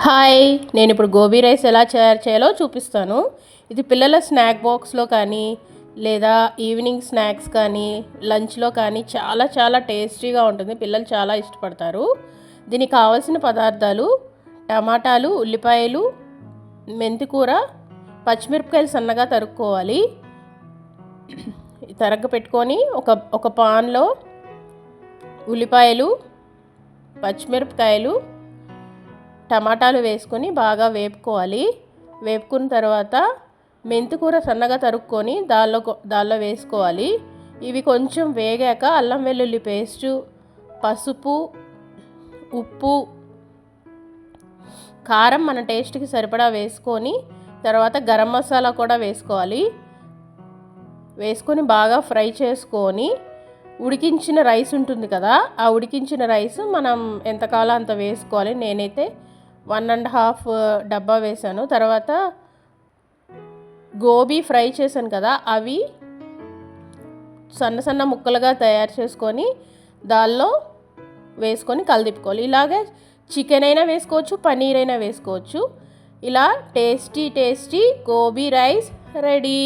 Hi, నేను ఇప్పుడు gobi rice ఎలా తయారు చేయాలో చూపిస్తాను. ఇది పిల్లల స్నాక్ బాక్స్లో కానీ లేదా ఈవినింగ్ స్నాక్స్ కానీ లంచ్లో కానీ చాలా చాలా టేస్టీగా ఉంటుంది. పిల్లలు చాలా ఇష్టపడతారు. దీనికి కావాల్సిన పదార్థాలు టమాటాలు, ఉల్లిపాయలు, మెంతికూర, పచ్చిమిరపకాయలు సన్నగా తరుక్కోవాలి. తరగ పెట్టుకొని ఒక పాన్లో ఉల్లిపాయలు, పచ్చిమిరపకాయలు, టమాటాలు వేసుకొని బాగా వేపుకోవాలి. వేపుకున్న తర్వాత మెంతికూర సన్నగా తరుక్కొని దానిలో వేసుకోవాలి. ఇవి కొంచెం వేగాక అల్లం వెల్లుల్లి పేస్టు, పసుపు, ఉప్పు, కారం మన టేస్ట్కి సరిపడా వేసుకొని తర్వాత గరం మసాలా కూడా వేసుకోవాలి. వేసుకొని బాగా ఫ్రై చేసుకొని ఉడికించిన రైస్ ఉంటుంది కదా, ఆ ఉడికించిన రైస్ మనం ఎంతకాలం అంత వేసుకోవాలి. నేనైతే 1.5 డబ్బా వేసాను. తర్వాత గోబీ ఫ్రై చేశాను కదా, అవి సన్న సన్న ముక్కలుగా తయారు చేసుకొని దానిలో వేసుకొని కలిదిప్పుకోవాలి. ఇలాగే చికెన్ అయినా వేసుకోవచ్చు, పన్నీర్ అయినా వేసుకోవచ్చు. ఇలా టేస్టీ గోబీ రైస్ రెడీ.